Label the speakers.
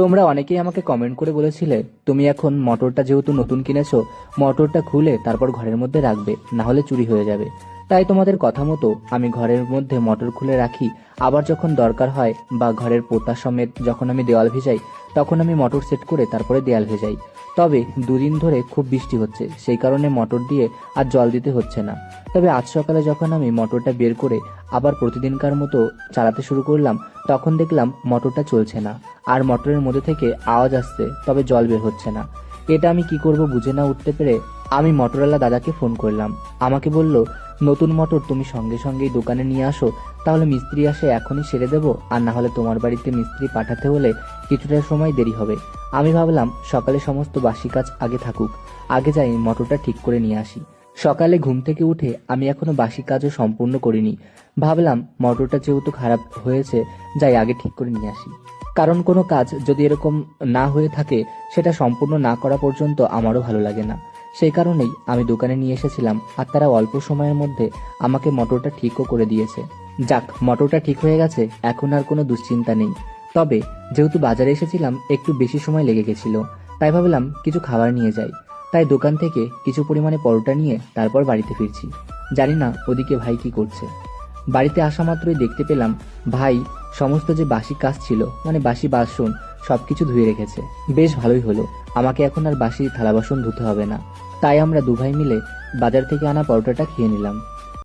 Speaker 1: তোমরা অনেকেই আমাকে কমেন্ট করে বলেছিলে তুমি এখন মোটরটা যেহেতু নতুন কিনেছো, মোটরটা খুলে তারপর ঘরের মধ্যে রাখবে, না হলে চুরি হয়ে যাবে। তাই তোমাদের কথা মতো আমি ঘরের মধ্যে মোটর খুলে রাখি। আবার যখন দরকার হয় বা ঘরের পোতা সমেত যখন আমি দেওয়াল ভেজাই, তখন আমি মোটর সেট করে তারপরে দেওয়াল ভেজাই। তবে দুদিন ধরে খুব বৃষ্টি হচ্ছে, সেই কারণে মোটর দিয়ে আর জল দিতে হচ্ছে না। তবে আজ সকালে যখন আমি মোটরটা বের করে আবার প্রতিদিনকার মতো চালাতে শুরু করলাম, তখন দেখলাম মোটরটা চলছে না, আর মোটরের মধ্যে থেকে আওয়াজ আসছে, তবে জল বের হচ্ছে না। এটা আমি কি করব বুঝে না উঠতে পেরে আমি মোটরওয়ালা দাদাকে ফোন করলাম। আমাকে বলল, নতুন মোটর তুমি সঙ্গে সঙ্গেই দোকানে নিয়ে আসো, তাহলে মিস্ত্রি আসে এখনই সেরে দেবো, আর না হলে তোমার বাড়িতে মিস্ত্রি পাঠাতে হলে কিছুটা সময় দেরি হবে। আমি ভাবলাম সকালে সমস্ত বাসি কাজ আগে থাকুক, আগে যাই মোটরটা ঠিক করে নিয়ে আসি। সকালে ঘুম থেকে উঠে আমি এখনো বাসি কাজও সম্পূর্ণ করিনি। ভাবলাম মোটরটা যেহেতু খারাপ হয়েছে, যাই আগে ঠিক করে নিয়ে আসি। কারণ কোনো কাজ যদি এরকম না হয়ে থাকে, সেটা সম্পূর্ণ না করা পর্যন্ত আমারও ভালো লাগে না। সেই কারণেই আমি দোকানে নিয়ে এসেছিলাম, আর তারা অল্প সময়ের মধ্যে আমাকে মোটরটা ঠিকও করে দিয়েছে। যাক, মোটরটা ঠিক হয়ে গেছে, এখন আর কোনো দুশ্চিন্তা নেই। তবে যেহেতু বাজারে এসেছিলাম, একটু বেশি সময় লেগে গেছিল, তাই ভাবলাম কিছু খাবার নিয়ে যাই। তাই দোকান থেকে কিছু পরিমাণে পরোটা নিয়ে তারপর বাড়িতে ফিরছি। জানি না ওদিকে ভাই কি করছে। বাড়িতে আসা মাত্রই দেখতে পেলাম ভাই সমস্ত যে বাসি কাজ ছিল, মানে বাসি বাসন, সবকিছু ধুয়ে রেখেছে। বেশ ভালোই হলো, আমাকে এখন আর বাসি থালা বাসন ধুতে হবে না। তাই আমরা দু ভাই মিলে বাজার থেকে আনা পরোটাটা খেয়ে নিলাম।